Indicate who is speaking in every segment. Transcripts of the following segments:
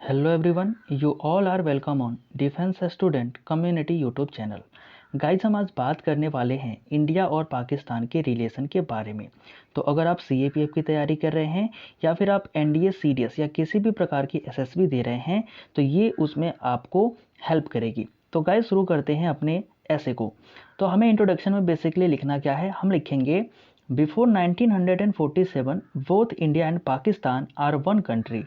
Speaker 1: Hello everyone, you all are welcome on defence student community YouTube channel. Guys हम आज बात करने वाले हैं इंडिया और पाकिस्तान के रिलेशन के बारे में। तो अगर आप सीएपीएफ की तैयारी कर रहे हैं या फिर आप एनडीए सीडीएस या किसी भी प्रकार की एसएसबी दे रहे हैं तो ये उसमें आपको हेल्प करेगी। तो गाइज शुरू करते हैं अपने ऐसे को। तो हमें इंट्रोडक्शन में बेसिकली लिखना क्या है, हम लिखेंगे before 1947 both India and Pakistan are one country.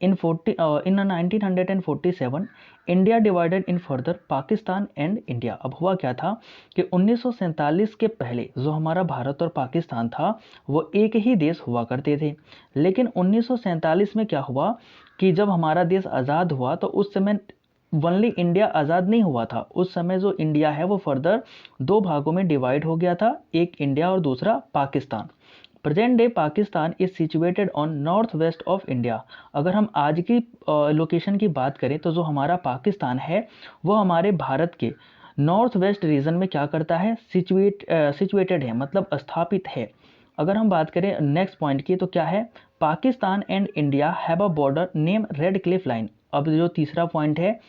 Speaker 1: In 1947 India divided in further Pakistan and India. अब हुआ क्या था कि 1947 के पहले जो हमारा भारत और पाकिस्तान था वो एक ही देश हुआ करते थे। लेकिन 1947 में क्या हुआ कि जब हमारा देश आज़ाद हुआ तो उस समय वनली इंडिया आज़ाद नहीं हुआ था। उस समय जो इंडिया है वो फर्दर दो भागों में डिवाइड हो गया था, एक इंडिया और दूसरा Pakistan. Present day Pakistan is situated on north west of India. अगर हम आज की लोकेशन की बात करें तो जो हमारा पाकिस्तान है वो हमारे भारत के नॉर्थ वेस्ट रीजन में क्या करता है, सिचुएटेड है, मतलब स्थापित है। अगर हम बात करें नेक्स्ट पॉइंट की तो क्या है, Pakistan and India have a border name red Cliff line. अब जो तीसरा पॉइंट है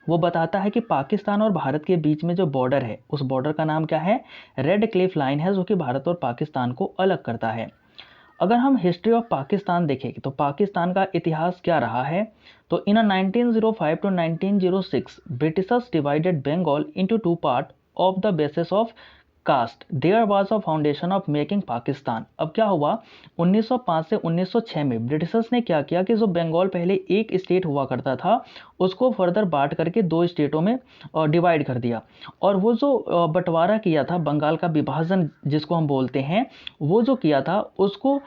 Speaker 1: वो बताता है कि पाकिस्तान और भारत के बीच में जो बॉर्डर है उस बॉर्डर का नाम क्या है, रेड क्लिफ लाइन है, जो कि भारत और पाकिस्तान को अलग करता है। अगर हम हिस्ट्री ऑफ पाकिस्तान देखें तो पाकिस्तान का इतिहास क्या रहा है, तो in 1905 to 1906 Britishers divided Bengal into two part of the basis of caste there was a foundation of making Pakistan. अब क्या हुआ, 1905 से 1906 में ब्रिटिशर्स ने क्या किया कि जो बंगाल पहले एक स्टेट हुआ करता था उसको फर्दर बांट करके दो स्टेटों में डिवाइड कर दिया। और वो जो बंटवारा किया था, बंगाल का विभाजन जिसको हम बोलते हैं, वो जो किया था उसको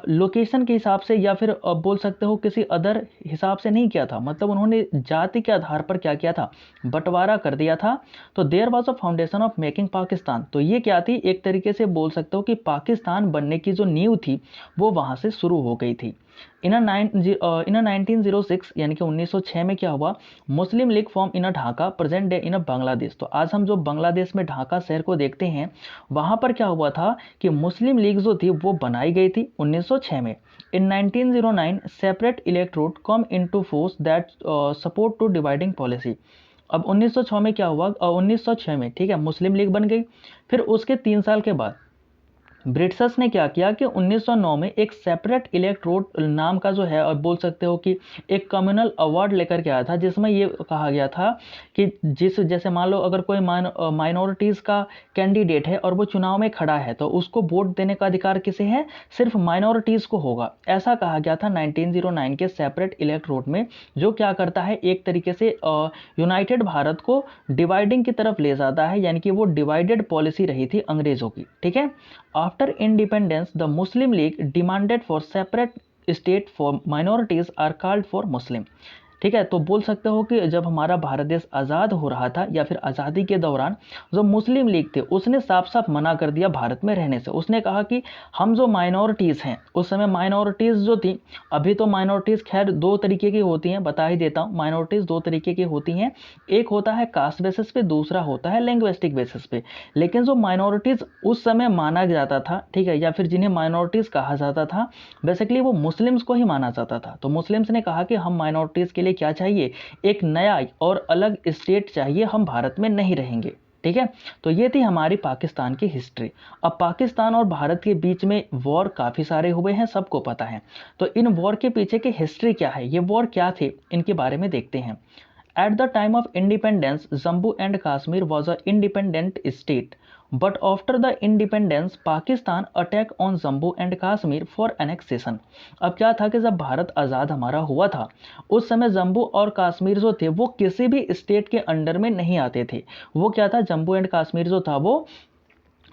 Speaker 1: लोकेशन के हिसाब से या फिर बोल सकते हो किसी अदर हिसाब से नहीं किया था, मतलब उन्होंने जाति के आधार पर क्या किया था, बंटवारा कर दिया था। तो there was a foundation of making Pakistan. तो ये क्या थी, एक तरीके से बोल सकते हो कि पाकिस्तान बनने की जो नींव थी वो वहाँ से शुरू हो गई थी। इन 1906 यानी कि 1906 में क्या हुआ, Muslim League form in Dhaka present day in Bangladesh. तो आज हम जो बांग्लादेश में ढाका शहर को देखते हैं वहाँ पर क्या हुआ था कि मुस्लिम लीग जो थी वो बनाई गई थी 1906 में। In 1909 separate electrode come into force that support to dividing policy. अब 1906 में क्या हुआ, 1906 में ठीक है मुस्लिम लीग बन गई। फिर उसके 3 साल के बाद ब्रिटिशर्स ने क्या किया कि 1909 में एक सेपरेट इलेक्ट्रोड नाम का जो है, और बोल सकते हो कि एक कम्युनल अवार्ड लेकर के आया था, जिसमें ये कहा गया था कि जैसे मान लो अगर कोई माइनॉरिटीज़ का कैंडिडेट है और वो चुनाव में खड़ा है तो उसको वोट देने का अधिकार किसे है, सिर्फ माइनॉरिटीज़ को होगा। ऐसा कहा गया था 1909 के सेपरेट इलेक्ट्रोड में, जो क्या करता है, एक तरीके से यूनाइटेड भारत को डिवाइडिंग की तरफ ले जाता है, यानी कि वो डिवाइडेड पॉलिसी रही थी अंग्रेज़ों की। ठीक है, after independence the Muslim League demanded for separate state for minorities are called for Muslim. ठीक है, तो बोल सकते हो कि जब हमारा भारत देश आज़ाद हो रहा था या फिर आज़ादी के दौरान जो मुस्लिम लीग थे उसने साफ साफ मना कर दिया भारत में रहने से। उसने कहा कि हम जो माइनॉरिटीज़ हैं, उस समय माइनॉरिटीज़ जो थी, अभी तो माइनॉरिटीज़ खैर दो तरीके की होती हैं, बता ही देता हूँ। माइनॉरिटीज़ दो तरीके की होती हैं, एक होता है कास्ट बेसिस पे, दूसरा होता है लैंग्विस्टिक बेसिस पे। लेकिन जो माइनॉरिटीज़ उस समय माना जाता था, ठीक है, या फिर जिन्हें माइनॉरिटीज़ कहा जाता था, बेसिकली वो मुस्लिम्स को ही माना जाता था। तो मुस्लिम्स ने कहा कि हम माइनॉरिटीज़ के लिए क्या चाहिए, एक नया और अलग स्टेट चाहिए, हम भारत में नहीं रहेंगे। ठीक है, तो ये थी हमारी पाकिस्तान की हिस्ट्री। अब पाकिस्तान और भारत के बीच में वॉर काफ़ी सारे हुए हैं, सबको पता है। तो इन वॉर के पीछे की हिस्ट्री क्या है, ये वॉर क्या थे, इनके बारे में देखते हैं। At the time of independence, Jammu and Kashmir was an independent state. But after the independence, Pakistan attacked on Jammu and Kashmir for annexation. अब क्या था कि जब भारत आज़ाद हमारा हुआ था उस समय जम्मू और कश्मीर जो थे वो किसी भी स्टेट के अंडर में नहीं आते थे। वो क्या था, जम्मू एंड कश्मीर जो था वो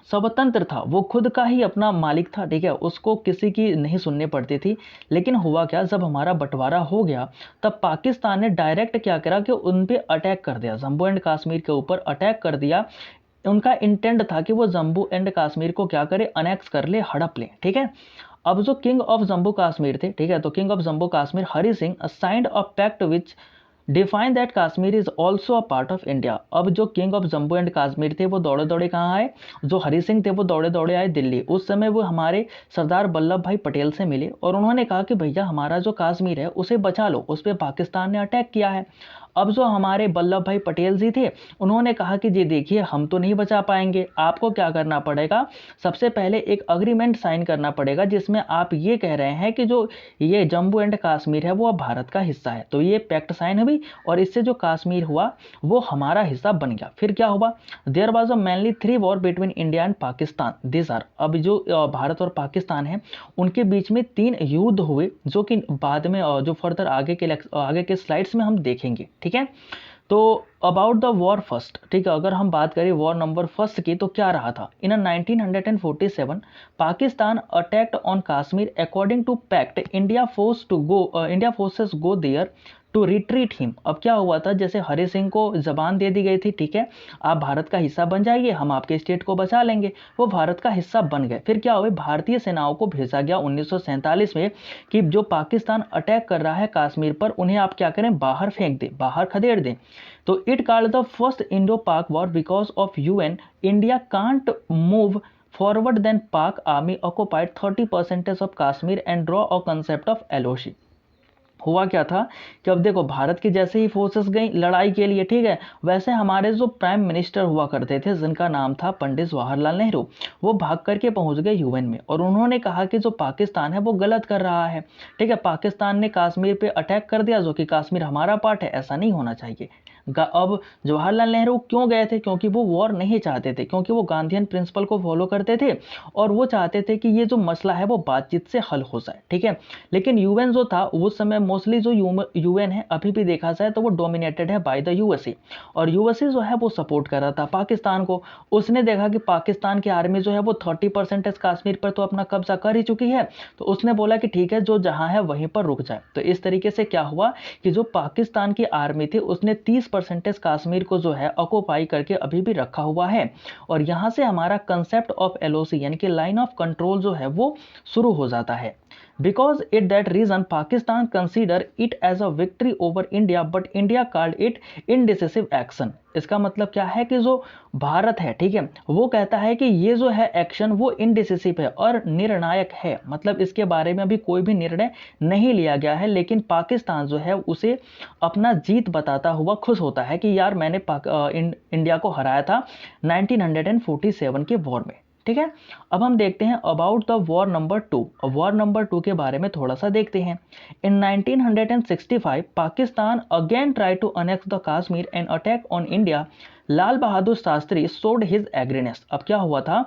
Speaker 1: स्वतंत्र था, वो खुद का ही अपना मालिक था। ठीक है, उसको किसी की नहीं सुननी पड़ती थी। लेकिन हुआ क्या, जब हमारा बंटवारा हो गया तब पाकिस्तान ने डायरेक्ट क्या करा कि उन पे अटैक कर दिया, जम्मू एंड कश्मीर के ऊपर अटैक कर दिया। उनका इंटेंट था कि वो जम्मू एंड कश्मीर को क्या करे, अनेक्स कर ले, हड़प ले। ठीक है, अब जो किंग ऑफ जम्मू कश्मीर थे, ठीक है, तो king of Jammu Kashmir Hari Singh signed a pact which define that Kashmir is also a part of India. अब जो king of Jammu and Kashmir थे वो दौड़े दौड़े कहाँ आए, जो हरि सिंह थे वो दौड़े दौड़े आए दिल्ली। उस समय वो हमारे सरदार वल्लभ भाई पटेल से मिले और उन्होंने कहा कि भैया हमारा जो कश्मीर है उसे बचा लो, उस पर पाकिस्तान ने अटैक किया है। अब जो हमारे वल्लभ भाई पटेल जी थे उन्होंने कहा कि जी देखिए हम तो नहीं बचा पाएंगे, आपको क्या करना पड़ेगा, सबसे पहले एक अग्रीमेंट साइन करना पड़ेगा जिसमें आप ये कह रहे हैं कि जो ये जम्मू एंड कश्मीर है वो अब भारत का हिस्सा है। तो ये पैक्ट साइन हुई और इससे जो कश्मीर हुआ वो हमारा हिस्सा बन गया। फिर क्या हुआ, there was a mainly 3 war between India and Pakistan this are. अब जो भारत और पाकिस्तान है उनके बीच में 3 युद्ध हुए जो कि बाद में जो फर्दर आगे के स्लाइड्स में हम देखेंगे, ठीक है। तो अबाउट द वॉर फर्स्ट, ठीक है, अगर हम बात करें वॉर नंबर फर्स्ट की तो क्या रहा था। In 1947 Pakistan attacked on Kashmir according to pact India forces go there to retreat him. अब क्या हुआ था, जैसे हरि सिंह को जबान दे दी गई थी, ठीक है आप भारत का हिस्सा बन जाइए, हम आपके स्टेट को बचा लेंगे। वो भारत का हिस्सा बन गए। फिर क्या हुआ, भारतीय सेनाओं को भेजा गया 1947 में कि जो पाकिस्तान अटैक कर रहा है कश्मीर पर उन्हें आप क्या करें, बाहर फेंक दें, बाहर खदेड़ दें। तो it called the first Indo Pak war because of UN India can't move forward then Pak army occupied 30% of Kashmir and draw a concept of LOC. हुआ क्या था कि अब देखो भारत की जैसे ही फोर्सेस गई लड़ाई के लिए, ठीक है, वैसे हमारे जो प्राइम मिनिस्टर हुआ करते थे जिनका नाम था पंडित जवाहरलाल नेहरू, वो भाग करके पहुंच गए यूएन में और उन्होंने कहा कि जो पाकिस्तान है वो गलत कर रहा है, ठीक है, पाकिस्तान ने कश्मीर पे अटैक कर दिया जो कि कश्मीर हमारा पार्ट है, ऐसा नहीं होना चाहिए। अब जवाहरलाल नेहरू क्यों गए थे, क्योंकि वो वॉर नहीं चाहते थे, क्योंकि वो गांधीयन प्रिंसिपल को फॉलो करते थे और वो चाहते थे कि ये जो मसला है वो बातचीत से हल हो जाए, ठीक है। लेकिन यूएन जो था उस समय मोस्टली जो यूएन है अभी भी देखा जाए तो वो डोमिनेटेड है बाय द यूएसए और यूएसए जो है वो सपोर्ट कर रहा था पाकिस्तान को। उसने देखा कि पाकिस्तान की आर्मी जो है वो 30% कश्मीर पर तो अपना कब्जा कर ही चुकी है, तो उसने बोला कि ठीक है जो जहां है वहीं पर रुक जाए। तो इस तरीके से क्या हुआ कि जो पाकिस्तान की आर्मी थी उसने 30% कश्मीर को जो है ऑक्युपाई करके अभी भी रखा हुआ है और यहां से हमारा कंसेप्ट ऑफ एलओसी यानी कि लाइन ऑफ कंट्रोल जो है वो शुरू हो जाता है। Because at that reason Pakistan consider it as a victory over India but India called it indecisive action। इसका मतलब क्या है कि जो भारत है, ठीक है, वो कहता है कि ये जो है एक्शन वो इनडिसिसिव है और निर्णायक है, मतलब इसके बारे में अभी कोई भी निर्णय नहीं लिया गया है। लेकिन पाकिस्तान जो है उसे अपना जीत बताता हुआ खुश होता है कि यार मैंने इंडिया को हराया था 1947 के वॉर में, ठीक है। अब हम देखते हैं about the war number 2। War number 2 के बारे में थोड़ा सा देखते हैं। In 1965 Pakistan again try to annex the Kashmir and attack on India. Lal Bahadur Shastri showed his aggressiveness. अब क्या हुआ था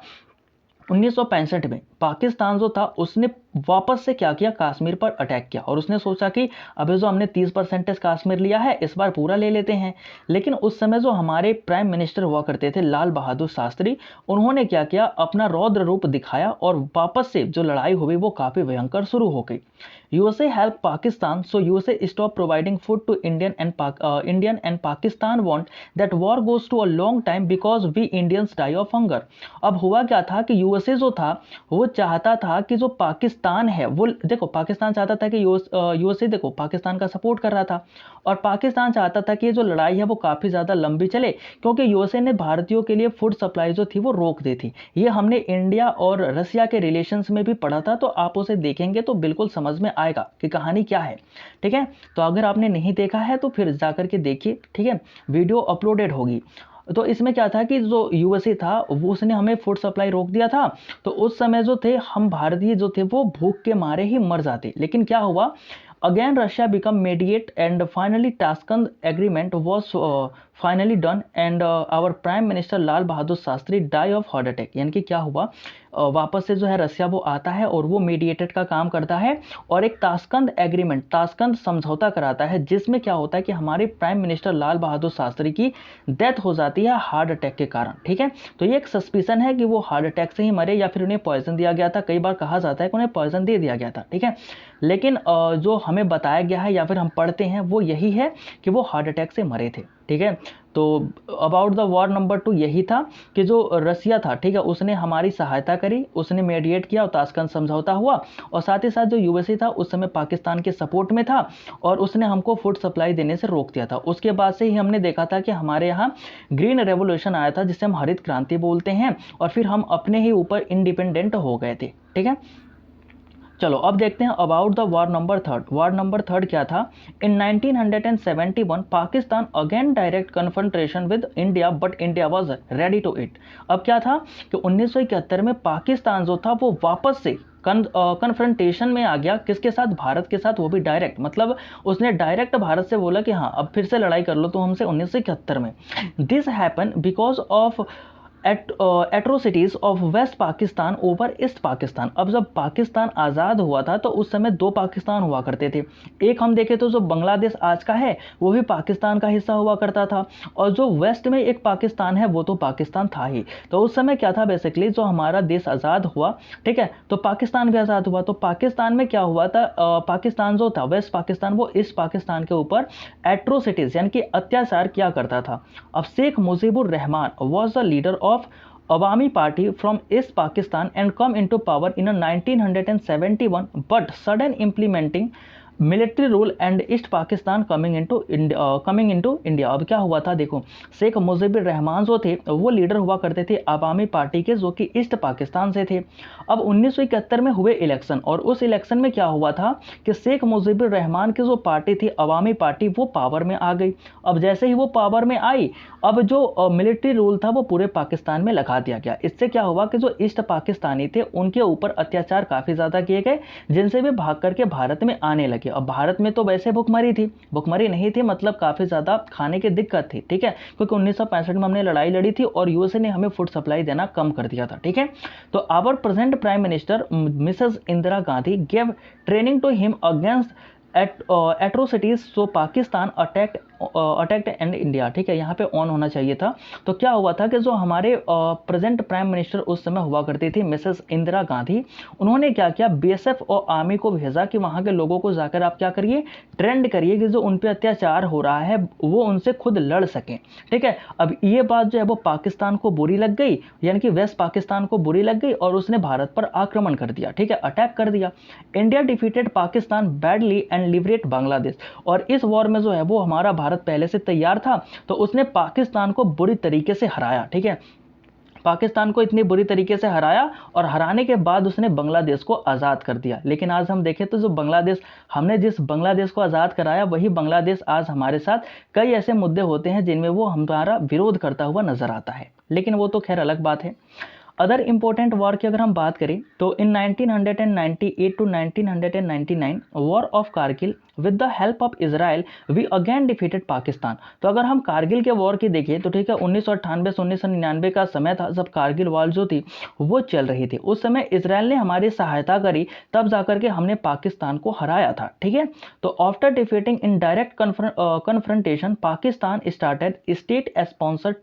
Speaker 1: 1965 में पाकिस्तान जो था उसने वापस से क्या किया, कश्मीर पर अटैक किया और उसने सोचा कि अभी जो हमने 30% कश्मीर लिया है इस बार पूरा ले लेते हैं। लेकिन उस समय जो हमारे प्राइम मिनिस्टर हुआ करते थे लाल बहादुर शास्त्री, उन्होंने क्या किया, अपना रौद्र रूप दिखाया और वापस से जो लड़ाई हुई वो काफ़ी भयंकर शुरू हो गई। USA help Pakistan so USA stop providing food to Indian and Pakistan want that war goes to a long time because we Indians die of hunger. अब हुआ क्या था कि यूएसए जो था वो चाहता था कि जो पाकिस्तान है वो, देखो पाकिस्तान चाहता था कि यूएसए देखो पाकिस्तान का सपोर्ट कर रहा था और पाकिस्तान चाहता था कि ये जो लड़ाई है वो काफ़ी ज़्यादा लंबी चले क्योंकि यूएसए ने भारतीयों के लिए फूड सप्लाई जो थी वो रोक दी थी। ये हमने इंडिया और रसिया के रिलेशंस में भी पढ़ा था, तो आप उसे देखेंगे तो बिल्कुल समझ में आएगा कि कहानी क्या है, ठीक है। तो अगर आपने नहीं देखा है तो फिर जाकर के देखिए, ठीक है, वीडियो अपलोडेड होगी। तो इसमें क्या था कि जो यूएसए था वो उसने हमें फूड सप्लाई रोक दिया था, तो उस समय जो थे हम भारतीय जो थे वो भूख के मारे ही मर जाते। लेकिन क्या हुआ, again Russia become mediate and finally Tashkent agreement was finally done and our prime minister Lal Bahadur Shastri die of heart attack. यानी कि क्या हुआ, वापस से जो है रसिया वो आता है और वो मीडिएटेड का काम करता है और एक ताशकंद एग्रीमेंट, ताशकंद समझौता कराता है जिसमें क्या होता है कि हमारे प्राइम मिनिस्टर लाल बहादुर शास्त्री की डेथ हो जाती है हार्ट अटैक के कारण, ठीक है। तो ये एक सस्पिशन है कि वो हार्ट अटैक से ही मरे या फिर उन्हें पॉइजन दिया गया था। कई बार कहा जाता है कि उन्हें पॉइजन दे दिया गया था, ठीक है, लेकिन जो हमें बताया गया है या फिर हम पढ़ते हैं वो यही है कि वो हार्ट अटैक से मरे थे। ठीक है। तो अबाउट द वॉर नंबर 2 यही था कि जो रसिया था, ठीक है, उसने हमारी सहायता करी, उसने मेडिएट किया और ताशकंद समझौता हुआ, और साथ ही साथ जो यूएसए था उस समय पाकिस्तान के सपोर्ट में था और उसने हमको फूड सप्लाई देने से रोक दिया था। उसके बाद से ही हमने देखा था कि हमारे यहाँ ग्रीन रेवोल्यूशन आया था, जिसे हम हरित क्रांति बोलते हैं, और फिर हम अपने ही ऊपर इंडिपेंडेंट हो गए थे, ठीक है। चलो अब देखते हैं about the war number 3। War number 3 क्या था? In 1971 Pakistan again direct confrontation with India but India was ready to it. अब क्या था कि 1971 में पाकिस्तान जो था वो वापस से कन्फ्रंटेशन में आ गया। किसके साथ? भारत के साथ, वो भी डायरेक्ट, मतलब उसने डायरेक्ट भारत से बोला कि हाँ अब फिर से लड़ाई कर लो तुम हमसे 1971 में। This happen because of atrocities of west Pakistan over east Pakistan. अब जब पाकिस्तान आज़ाद हुआ था तो उस समय दो पाकिस्तान हुआ करते थे। एक हम देखें तो जो बांग्लादेश आज का है वो भी पाकिस्तान का हिस्सा हुआ करता था, और जो वेस्ट में एक पाकिस्तान है वो तो पाकिस्तान था ही। तो उस समय क्या था, बेसिकली जो हमारा देश आज़ाद हुआ, ठीक है, तो पाकिस्तान भी आज़ाद हुआ। तो पाकिस्तान में क्या हुआ था, पाकिस्तान जो था वेस्ट पाकिस्तान वो ईस्ट पाकिस्तान के ऊपर एट्रोसिटीज यानी कि अत्याचार किया करता था। अब Sheikh Mujibur Rahman was the leader of Awami Party from East Pakistan and come into power in 1971, but sudden implementing military rule and east Pakistan coming into India. अब क्या हुआ था देखो, शेख मुजीबुर रहमान जो थे वो लीडर हुआ करते थे अवामी पार्टी के, जो कि ईस्ट पाकिस्तान से थे। अब 1971 में हुए इलेक्शन, और उस इलेक्शन में क्या हुआ था कि शेख मुजीबुर रहमान की जो पार्टी थी अवामी पार्टी वो पावर में आ गई। अब जैसे ही वो पावर में आई, अब जो मिलिट्री रूल था वो पूरे पाकिस्तान में लगा दिया गया। इससे क्या हुआ कि जो ईस्ट पाकिस्तानी थे उनके ऊपर अत्याचार काफ़ी ज़्यादा किए गए, जिनसे भी भाग करके भारत में आने लगे। अब भारत में तो वैसे भुखमरी थी, भुखमरी नहीं थी, मतलब काफ़ी ज़्यादा खाने की दिक्कत थी, ठीक है, क्योंकि 1965 में हमने लड़ाई लड़ी थी और यूएसए ने हमें फूड सप्लाई देना कम कर दिया था, ठीक है। तो our present prime minister Mrs Indira Gandhi gave training to him against atrocities, so Pakistan attacked and India, ठीक है, यहाँ पे ऑन होना चाहिए था। तो क्या हुआ था कि जो हमारे प्रेजेंट प्राइम मिनिस्टर उस समय हुआ करती थी मिसेस इंदिरा गांधी, उन्होंने क्या किया, बीएसएफ और आर्मी को भेजा कि वहाँ के लोगों को जाकर आप क्या करिए, ट्रेंड करिए कि जो उन पर अत्याचार हो रहा है वो उनसे खुद लड़ सकें, ठीक है। अब ये बात जो है वो पाकिस्तान को बुरी लग गई, यानी कि वेस्ट पाकिस्तान को बुरी लग गई, और उसने भारत पर आक्रमण कर दिया, ठीक है, अटैक कर दिया। India defeated Pakistan badly and liberate Bangladesh. और इस वॉर में जो है वो हमारा भारत पहले से तैयार था, तो उसने पाकिस्तान को बुरी तरीके से हराया, ठीक है, पाकिस्तान को इतनी बुरी तरीके से हराया, और हराने के बाद उसने बांग्लादेश को आज़ाद कर दिया। लेकिन आज हम देखें तो जो बांग्लादेश, हमने जिस बांग्लादेश को आज़ाद कराया वही बांग्लादेश आज हमारे साथ कई ऐसे मुद्दे होते हैं जिनमें वो हमारा विरोध करता हुआ नजर आता है, लेकिन वो तो खैर अलग बात है। अदर इंपॉर्टेंट वॉर की अगर हम बात करें तो in 1998 to 1999 war of Kargil with the help of Israel we again defeated Pakistan. तो अगर हम कारगिल के वॉर की देखें तो ठीक है, 1998 से 1999 का समय था जब कारगिल वॉर जो थी वो चल रही थी। उस समय इजराइल ने हमारी सहायता करी, तब जाकर के हमने पाकिस्तान को हराया था, ठीक है। तो after defeating in direct confrontation Pakistan started state sponsor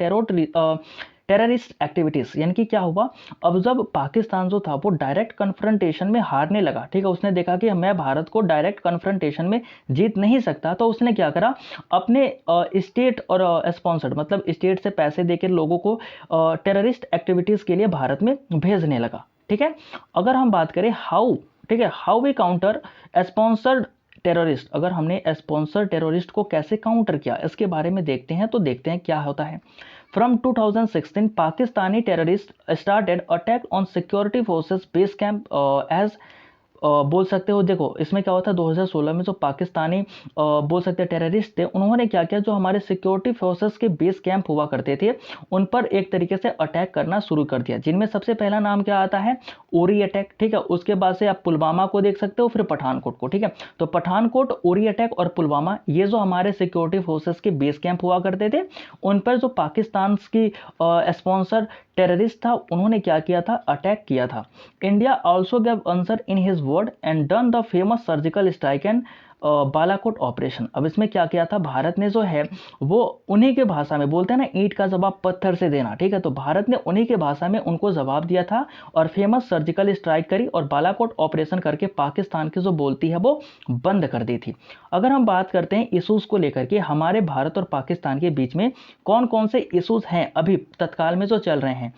Speaker 1: terrorist activities. यानी कि क्या हुआ, अब जब पाकिस्तान जो था वो डायरेक्ट कन्फ्रंटेशन में हारने लगा, ठीक है, उसने देखा कि मैं भारत को डायरेक्ट कन्फ्रंटेशन में जीत नहीं सकता, तो उसने क्या करा, अपने स्टेट और स्पॉन्सर्ड मतलब स्टेट से पैसे देकर लोगों को टेररिस्ट एक्टिविटीज के लिए भारत में भेजने लगा, ठीक है। अगर हम बात करें हाउ, ठीक है, how we counter sponsored terrorist, अगर हमने स्पॉन्सर टेररिस्ट को कैसे काउंटर किया इसके बारे में देखते हैं, तो देखते हैं क्या होता है। From 2016, Pakistani terrorists started attack on security forces base camp as बोल सकते हो। देखो इसमें क्या हुआ था, 2016 में जो पाकिस्तानी बोल सकते हैं टेररिस्ट थे, उन्होंने क्या किया, जो हमारे सिक्योरिटी फोर्सेस के बेस कैंप हुआ करते थे उन पर एक तरीके से अटैक करना शुरू कर दिया, जिनमें सबसे पहला नाम क्या आता है, उरी अटैक, ठीक है। उसके बाद से आप पुलवामा को देख सकते हो, फिर पठानकोट को, ठीक है। तो पठानकोट, उरी अटैक और पुलवामा, ये जो हमारे सिक्योरिटी फोर्सेस के बेस कैंप हुआ करते थे, उन पर जो पाकिस्तान की स्पॉन्सर टेररिस्ट था उन्होंने क्या किया था, अटैक किया था। India also gave answer in his word and done the famous surgical strike and Balakot operation. अब इसमें क्या किया था, भारत ने जो है वो उन्हीं के भाषा में, बोलते हैं ना ईंट का जवाब पत्थर से देना, ठीक है, तो भारत ने उन्हीं के भाषा में उनको जवाब दिया था और फेमस सर्जिकल स्ट्राइक करी और बालाकोट ऑपरेशन करके पाकिस्तान की जो बोलती है वो बंद कर दी थी। अगर हम बात करते हैं इशूज़ को लेकर के हमारे भारत और पाकिस्तान के बीच में कौन कौन से इशूज़ हैं अभी तत्काल में जो चल रहे हैं,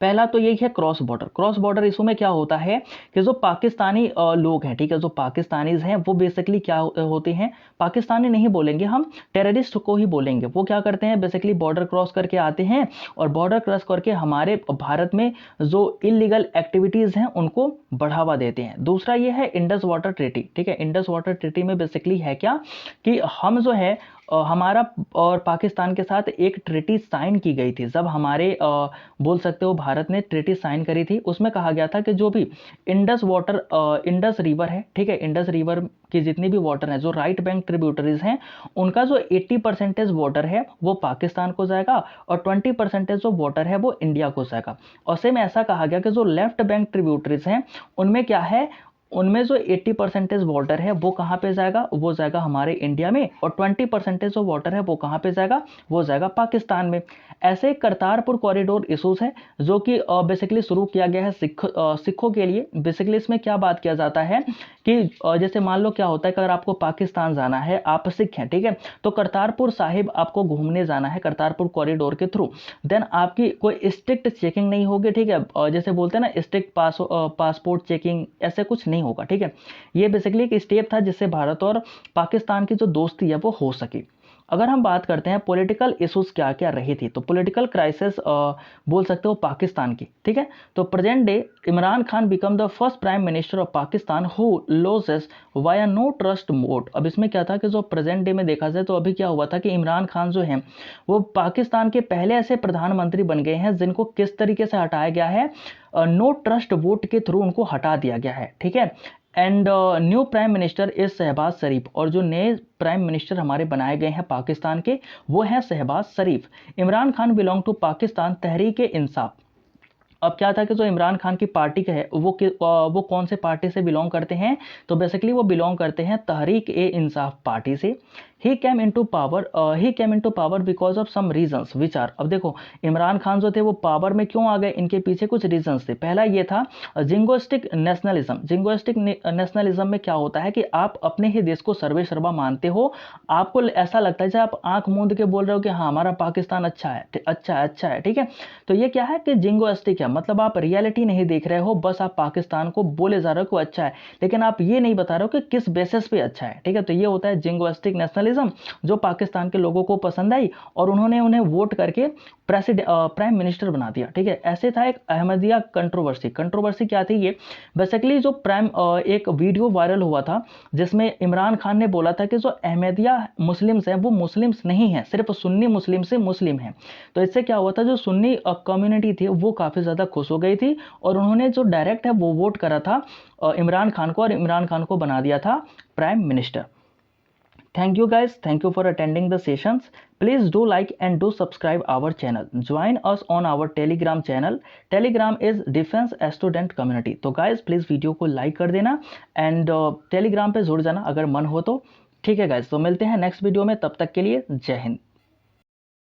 Speaker 1: पहला तो यही है क्रॉस बॉर्डर इशू में क्या होता है कि जो पाकिस्तानी लोग हैं, ठीक है, जो पाकिस्तानीज हैं वो बेसिकली क्या होते हैं, पाकिस्तानी नहीं बोलेंगे हम, टेररिस्ट को ही बोलेंगे। वो क्या करते हैं, बेसिकली बॉर्डर क्रॉस करके आते हैं और बॉर्डर क्रॉस करके हमारे भारत में जो इलीगल एक्टिविटीज़ हैं उनको बढ़ावा देते हैं। दूसरा ये है इंडस वाटर ट्रीटी, ठीक है, इंडस वाटर ट्रीटी में बेसिकली है क्या कि हम जो है हमारा और पाकिस्तान के साथ एक ट्रीटी साइन की गई थी। जब हमारे बोल सकते हो भारत ने ट्रीटी साइन करी थी, उसमें कहा गया था कि जो भी इंडस रिवर है, ठीक है, इंडस रिवर की जितनी भी वाटर है, जो राइट बैंक ट्रिब्यूटरीज हैं, उनका जो 80% वाटर है वो पाकिस्तान को जाएगा और 20% जो वाटर है वो इंडिया को जाएगा। और सेम ऐसा कहा गया कि जो लेफ्ट बैंक ट्रिब्यूटरीज हैं उनमें क्या है, उनमें जो 80% वाटर है वो कहाँ पे जाएगा, वो जाएगा हमारे इंडिया में, और 20% जो वाटर है वो कहाँ पे जाएगा, वो जाएगा पाकिस्तान में। ऐसे करतारपुर कॉरिडोर इशूज़ है जो कि बेसिकली शुरू किया गया है सिखों के लिए। बेसिकली इसमें क्या बात किया जाता है कि जैसे मान लो क्या होता है कि अगर आपको पाकिस्तान जाना है, आप सिख हैं, ठीक है, तो करतारपुर साहिब आपको घूमने जाना है करतारपुर कॉरिडोर के थ्रू, देन आपकी कोई स्ट्रिक्ट चेकिंग नहीं होगी, ठीक है, जैसे बोलते हैं ना स्ट्रिक्ट पासपोर्ट चेकिंग, ऐसे कुछ नहीं होगा, ठीक है। ये बेसिकली एक स्टेप था जिससे भारत और पाकिस्तान की जो दोस्ती है वो हो सकी। अगर हम बात करते हैं पॉलिटिकल इश्यूज क्या क्या रही थी, तो पॉलिटिकल क्राइसिस बोल सकते हो पाकिस्तान की, ठीक है, तो present day Imran Khan become the first prime minister of Pakistan who loses via no trust vote. अब इसमें क्या था कि जो प्रेजेंट डे में देखा जाए तो अभी क्या हुआ था कि इमरान खान जो है वो पाकिस्तान के पहले ऐसे प्रधानमंत्री बन गए हैं जिनको किस तरीके से हटाया गया है, नो ट्रस्ट वोट के थ्रू उनको हटा दिया गया है, ठीक है। And new prime minister is Shahbaz Sharif, और जो नए प्राइम मिनिस्टर हमारे बनाए गए हैं पाकिस्तान के वो हैं शहबाज शरीफ। Imran Khan belong to Pakistan Tehreek Insaf. अब क्या था कि जो इमरान खान की पार्टी का है वो कौन से पार्टी से बिलोंग करते हैं, तो बेसिकली वो बिलोंग करते हैं तहरीक ए इंसाफ पार्टी से। He came into power because of some reasons which are. अब देखो इमरान खान जो थे वो पावर में क्यों आ गए, इनके पीछे कुछ रीजंस थे। पहला ये था जिंगोस्टिक नेशनलिज्म में क्या होता है कि आप अपने ही देश को सर्वे सर्वा मानते हो, आपको ऐसा लगता है जब आप आंख मूंद के बोल रहे हो कि हाँ हमारा पाकिस्तान अच्छा है, ठीक है, तो ये क्या है कि जिंगोस्टिक है, मतलब आप रियलिटी नहीं देख रहे हो, बस आप पाकिस्तान को बोले जा रहे हो कि अच्छा है, लेकिन आप ये नहीं बता रहे हो कि किस बेसिस पे अच्छा है, ठीक है, तो ये होता है जिंगोस्टिक नेशनलिज्म, जो पाकिस्तान के लोगों को पसंद आई और उन्होंने उन्हें वोट करके प्राइम मिनिस्टर बना दिया, ठीक है। ऐसे था एक अहमदिया कंट्रोवर्सी क्या थी ये, बेसिकली जो एक वीडियो वायरल हुआ था जिसमें इमरान खान ने बोला था कि जो अहमदिया मुस्लिम्स हैं वो मुस्लिम्स नहीं हैं, सिर्फ सुन्नी मुस्लिम से मुस्लिम हैं। तो इससे क्या हुआ था, जो सुन्नी कम्युनिटी थी वो काफ़ी ज़्यादा खुश हो गई थी और उन्होंने जो डायरेक्ट है वो वोट करा था इमरान खान को, और इमरान खान को बना दिया था prime minister. Thank you guys. Thank you for attending the sessions. Please do like and do subscribe our channel. Join us on our Telegram channel. Telegram is Defense Student Community. तो guys please video को like कर देना and Telegram पे जुड़ जाना अगर मन हो तो, ठीक है guys। तो मिलते हैं नेक्स्ट वीडियो में, तब तक के लिए जय हिंद।